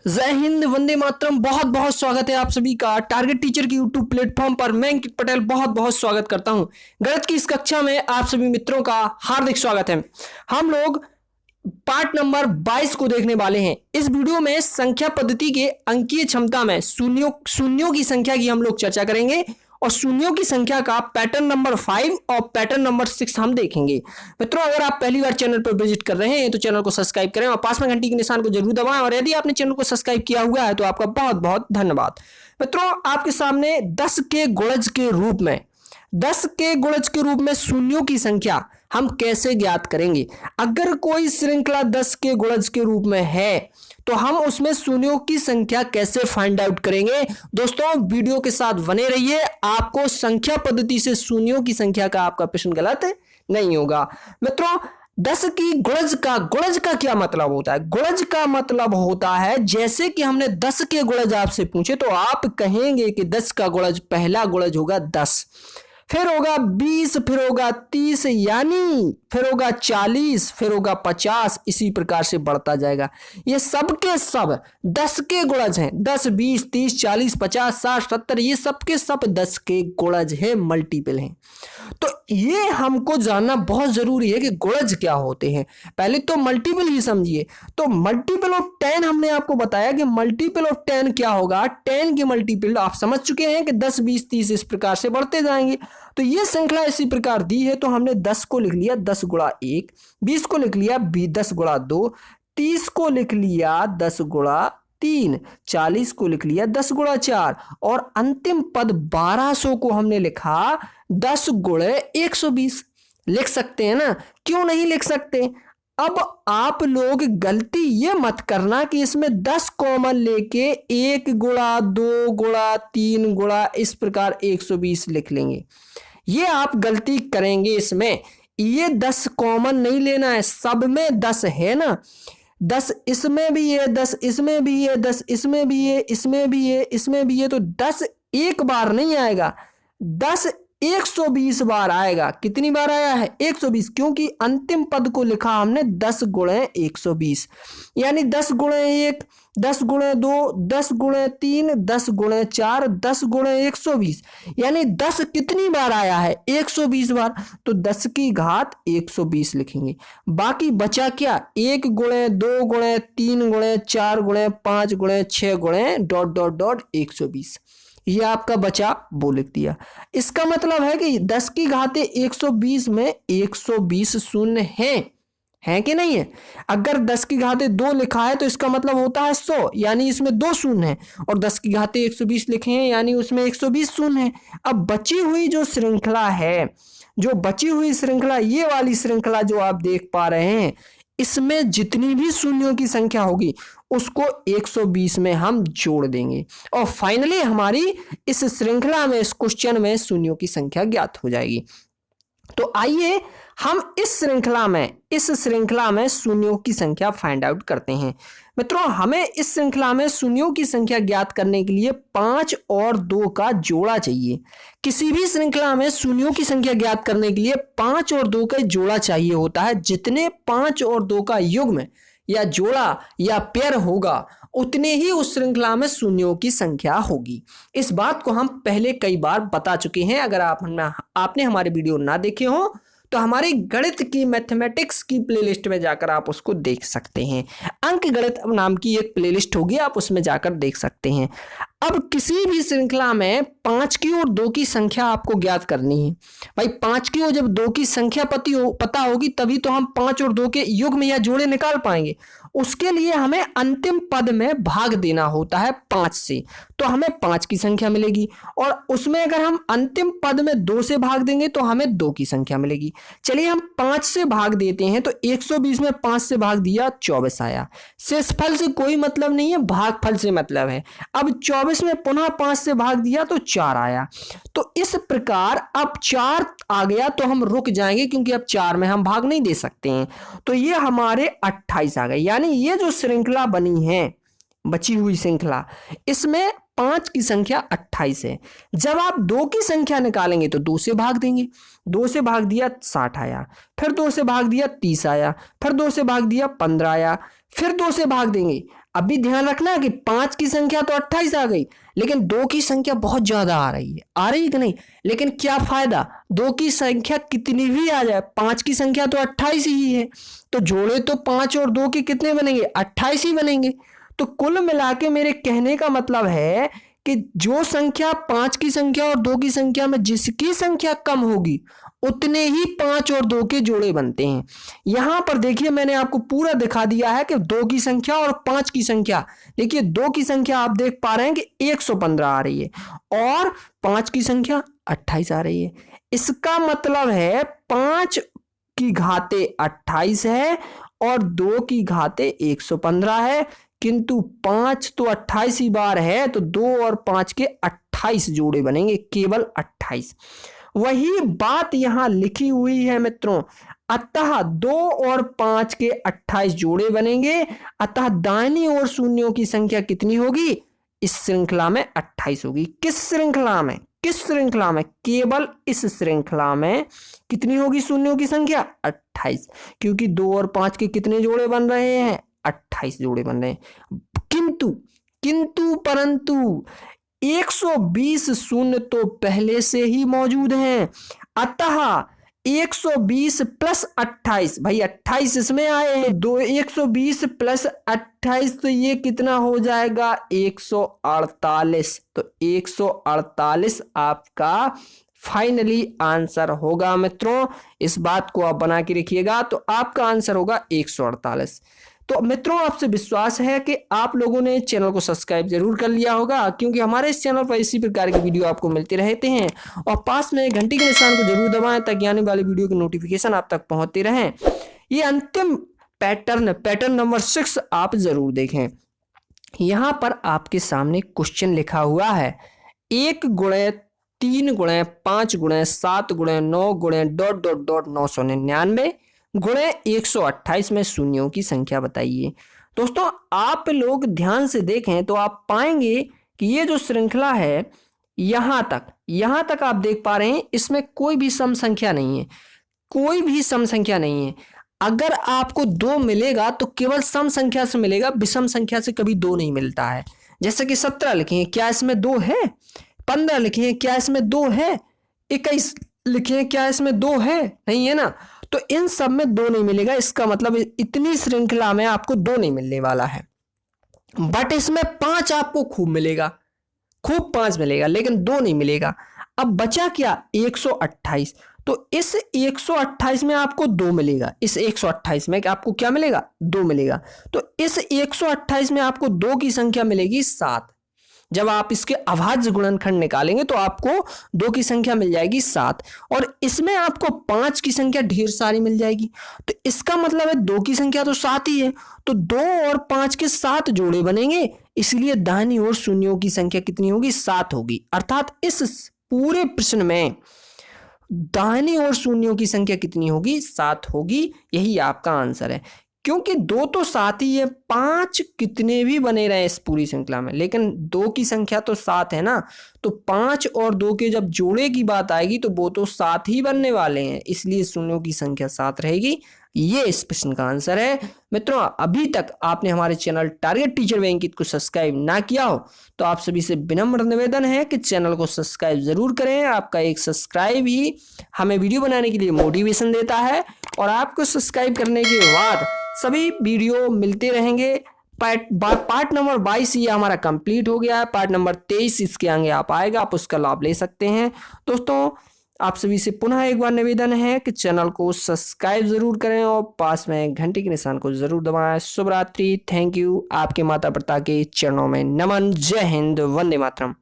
जय हिंद, वंदे मातरम। बहुत बहुत स्वागत है आप सभी का टारगेट टीचर की यूट्यूब प्लेटफॉर्म पर। मैं अंकित पटेल बहुत बहुत स्वागत करता हूं। गणित की इस कक्षा में आप सभी मित्रों का हार्दिक स्वागत है। हम लोग पार्ट नंबर 22 को देखने वाले हैं। इस वीडियो में संख्या पद्धति के अंकीय क्षमता में शून्यों की संख्या की हम लोग चर्चा करेंगे और शून्यों की संख्या का पैटर्न नंबर 5 और पैटर्न नंबर 6 हम देखेंगे। मित्रों, अगर आप पहली बार चैनल पर विजिट कर रहे हैं तो चैनल को सब्सक्राइब करें और पास में घंटी के निशान को जरूर दबाएं, और यदि आपने चैनल को सब्सक्राइब किया हुआ है तो आपका बहुत बहुत धन्यवाद। मित्रों, आपके सामने 10 के गुणज के रूप में शून्यों की संख्या हम कैसे ज्ञात करेंगे। अगर कोई श्रृंखला 10 के गुणज के रूप में है तो हम उसमें शून्यों की संख्या कैसे फाइंड आउट करेंगे। दोस्तों, वीडियो के साथ बने रहिए, आपको संख्या पद्धति से शून्यों की संख्या का आपका प्रश्न गलत नहीं होगा। मित्रों, 10 की गुणज का क्या मतलब होता है? गुणज का मतलब होता है, जैसे कि हमने 10 के गुणज आपसे पूछे तो आप कहेंगे कि 10 का गुणज, पहला गुणज होगा 10, फिर होगा 20, फिर होगा 30, यानी फिर होगा 40, फिर होगा 50, इसी प्रकार से बढ़ता जाएगा। ये सब के सब 10 के गुणज हैं। 10, 20, 30, 40, 50, 60, 70, ये सब के सब 10 के गुणज है, मल्टीपल हैं। तो ये हमको जानना बहुत जरूरी है कि गुणज क्या होते हैं। पहले तो मल्टीपल ही समझिए। तो मल्टीपल ऑफ 10 हमने आपको बताया कि मल्टीपल ऑफ 10 क्या होगा। 10 के मल्टीपल आप समझ चुके हैं कि 10, 20, 30 इस प्रकार से बढ़ते जाएंगे। तो ये श्रृंखला इसी प्रकार दी है, तो हमने 10 को लिख लिया 10 गुणा 1, 20 को लिख लिया 10 गुणा 2, 30 को लिख लिया 10 गुणा 3, 40 को लिख लिया 10 गुणा 4, और अंतिम पद 1200 को हमने लिखा 10 गुणे 120। लिख सकते हैं ना, क्यों नहीं लिख सकते? अब आप लोग गलती ये मत करना कि इसमें 10 कॉमन लेके 1 गुणा 2 गुणा 3 गुणा इस प्रकार 120 लिख लेंगे। ये आप गलती करेंगे। इसमें ये 10 कॉमन नहीं लेना है, सब में 10 है ना। 10 इसमें भी है, 10 इसमें भी है, 10 इसमें भी है, इसमें भी है, इसमें भी है। तो 10 एक बार नहीं आएगा, 10 120 बार आएगा। कितनी बार आया है? 120, क्योंकि अंतिम पद को लिखा हमने 10 गुणे 120, यानी 10 गुणे 1, 10 गुणे 2, 10 गुणे 3, 10 गुणे 4, 10 गुणे 120, यानी 10 कितनी बार आया है? 120 बार। तो 10 की घात 120 लिखेंगे। बाकी बचा क्या? 1 गुणे 2 गुणे 3 गुणे 4 गुणे 5 गुणे 6 गुणे ... 120। ये आपका बचा, वो लिख दिया। इसका मतलब है कि 10 की घाते 120 में 120 शून्य हैं कि नहीं है? अगर 10 की घाते 2 लिखा है तो इसका मतलब होता है 100, यानी इसमें 2 शून्य हैं, और 10 की घाते 120 लिखे हैं यानी उसमें 120 शून्य है। अब बची हुई जो श्रृंखला है, ये वाली श्रृंखला जो आप देख पा रहे हैं, इसमें जितनी भी शून्यों की संख्या होगी उसको 120 में हम जोड़ देंगे, और फाइनली हमारी इस श्रृंखला में, इस क्वेश्चन में शून्यों की संख्या ज्ञात हो जाएगी। तो आइए हम इस श्रृंखला में शून्यों की संख्या फाइंड आउट करते हैं। मित्रों, हमें इस श्रृंखला में शून्यों की संख्या ज्ञात करने के लिए 5 और 2 का जोड़ा चाहिए। किसी भी श्रृंखला में शून्यों की संख्या ज्ञात करने के लिए 5 और 2 का जोड़ा चाहिए होता है। जितने 5 और 2 का युग्म या जोड़ा या पेयर होगा, उतने ही उस श्रृंखला में शून्यों की संख्या होगी। इस बात को हम पहले कई बार बता चुके हैं। अगर आपने हमारे वीडियो ना देखे हो तो हमारी गणित की, मैथमेटिक्स की प्लेलिस्ट में जाकर आप उसको देख सकते हैं। अंक गणित नाम की एक प्लेलिस्ट होगी, आप उसमें जाकर देख सकते हैं। अब किसी भी श्रृंखला में 5 की और 2 की संख्या आपको ज्ञात करनी है। भाई 5 की और जब 2 की संख्या पता होगी तभी तो हम 5 और 2 के युग्म या जोड़े निकाल पाएंगे। उसके लिए हमें अंतिम पद में भाग देना होता है 5 से, तो हमें 5 की संख्या मिलेगी, और उसमें अगर हम अंतिम पद में 2 से भाग देंगे तो हमें 2 की संख्या मिलेगी। चलिए हम 5 से भाग देते हैं, तो 120 में 5 से भाग दिया 24 आया। शेषफल से कोई मतलब नहीं है, भागफल से मतलब है। अब 24 में पुनः 5 से भाग दिया तो 4 आया। तो इस प्रकार अब 4 आ गया तो हम रुक जाएंगे, क्योंकि अब 4 में हम भाग नहीं दे सकते हैं। तो ये हमारे 28 आ गए। यानी ये जो श्रृंखला बनी है, बची हुई श्रृंखला, इसमें 5 की संख्या 28 है। जब आप 2 की संख्या निकालेंगे तो 2 से भाग देंगे। 2 से भाग दिया 60 आया, फिर 2 से भाग दिया 30 आया, फिर 2 से भाग दिया 15 आया, फिर 2 से भाग देंगे। अभी ध्यान रखना कि 5 की संख्या तो 28 आ गई, लेकिन 2 की संख्या बहुत ज्यादा आ रही है कि नहीं। लेकिन क्या फायदा, 2 की संख्या कितनी भी आ जाए, 5 की संख्या तो 28 ही है, तो जोड़े तो 5 और 2 के कितने बनेंगे, 28 ही बनेंगे। तो कुल मिला के मेरे कहने का मतलब है कि जो संख्या 5 की संख्या और 2 की संख्या में जिसकी संख्या कम होगी उतने ही 5 और 2 के जोड़े बनते हैं। यहां पर देखिए मैंने आपको पूरा दिखा दिया है कि 2 की संख्या और 5 की संख्या। देखिए 2 की संख्या आप देख पा रहे हैं कि 115 आ रही है और 5 की संख्या 28 आ रही है। इसका मतलब है 5 की घाते 28 है और 2 की घाते 115 है, किंतु 5 तो 28 ही बार है, तो 2 और 5 के 28 जोड़े बनेंगे, केवल 28। वही बात यहां लिखी हुई है मित्रों। अतः 2 और 5 के 28 जोड़े बनेंगे, अतः दाहिनी ओर शून्यों की संख्या कितनी होगी इस श्रृंखला में, 28 होगी। किस श्रृंखला में, किस श्रृंखला में, केवल इस श्रृंखला में कितनी होगी शून्यों की संख्या, 28, क्योंकि 2 और 5 के कितने जोड़े बन रहे हैं, 28 जोड़े बन रहे हैं। किंतु परंतु 120 शून्य तो पहले से ही मौजूद हैं, अतः 120 प्लस 28, भाई 28 इसमें आए हैं, 120 प्लस 28 तो ये कितना हो जाएगा, 148। तो 148 आपका फाइनली आंसर होगा मित्रों। इस बात को आप बना के रखिएगा, तो आपका आंसर होगा 148। तो मित्रों आपसे विश्वास है कि आप लोगों ने चैनल को सब्सक्राइब जरूर कर लिया होगा, क्योंकि हमारे इस चैनल पर इसी प्रकार के वीडियो आपको मिलते रहते हैं। और पास में घंटी के निशान को जरूर दबाएं ताकि आने वाली वीडियो की नोटिफिकेशन आप तक पहुंचती रहें। ये अंतिम पैटर्न नंबर 6 आप जरूर देखें। यहां पर आपके सामने क्वेश्चन लिखा हुआ है 1 गुणे 3 गुणे 5 गुणे 7 गुणे 9 गुणे ... 999 गुणे 128 में शून्यों की संख्या बताइए। दोस्तों आप लोग ध्यान से देखें तो आप पाएंगे कि ये जो श्रृंखला है यहां तक आप देख पा रहे हैं, इसमें कोई भी सम संख्या नहीं है, कोई भी सम संख्या नहीं है। अगर आपको 2 मिलेगा तो केवल सम संख्या से मिलेगा, विषम संख्या से कभी 2 नहीं मिलता है। जैसे कि 17 लिखे हैं, क्या इसमें 2 है? 15 लिखे हैं, क्या इसमें 2 है? 21 लिखे हैं, क्या इसमें 2 है? नहीं है ना। तो इन सब में 2 नहीं मिलेगा, इसका मतलब इतनी श्रृंखला में आपको 2 नहीं मिलने वाला है। बट इसमें 5 आपको खूब मिलेगा, खूब 5 मिलेगा, लेकिन 2 नहीं मिलेगा। अब बचा क्या, 128। तो इस 128 में आपको 2 मिलेगा, इस 128 में आपको क्या मिलेगा, 2 मिलेगा। तो इस 128 में आपको 2 की संख्या मिलेगी 7। जब आप इसके अभाज्य गुणनखंड निकालेंगे तो आपको 2 की संख्या मिल जाएगी 7, और इसमें आपको 5 की संख्या ढेर सारी मिल जाएगी। तो इसका मतलब है 2 की संख्या तो 7 ही है, तो 2 और 5 के 7 जोड़े बनेंगे, इसलिए दाहिनी ओर शून्यों की संख्या कितनी होगी, 7 होगी। अर्थात इस पूरे प्रश्न में दाहिनी ओर शून्यों की संख्या कितनी होगी, 7 होगी। यही आपका आंसर है, क्योंकि 2 तो 7 ही है, 5 कितने भी बने रहे इस पूरी श्रृंखला में, लेकिन 2 की संख्या तो 7 है ना। तो 5 और 2 के जब जोड़े की बात आएगी तो वो तो 7 ही बनने वाले हैं, इसलिए शून्यों की संख्या 7 रहेगी। ये इस प्रश्न का आंसर है। मित्रों अभी तक आपने हमारे चैनल टारगेट टीचर व अंकित को सब्सक्राइब ना किया हो तो आप सभी से विनम्र निवेदन है कि चैनल को सब्सक्राइब जरूर करें। आपका एक सब्सक्राइब ही हमें वीडियो बनाने के लिए मोटिवेशन देता है, और आपको सब्सक्राइब करने के बाद सभी वीडियो मिलते रहेंगे। पार्ट नंबर 22 ये हमारा कंप्लीट हो गया है, पार्ट नंबर 23 इसके आगे आप आएगा, आप उसका लाभ ले सकते हैं। दोस्तों आप सभी से पुनः एक बार निवेदन है कि चैनल को सब्सक्राइब जरूर करें और पास में घंटी के निशान को जरूर दबाएं। शुभ रात्रि, थैंक यू। आपके माता पिता के चरणों में नमन। जय हिंद, वंदे मातरम।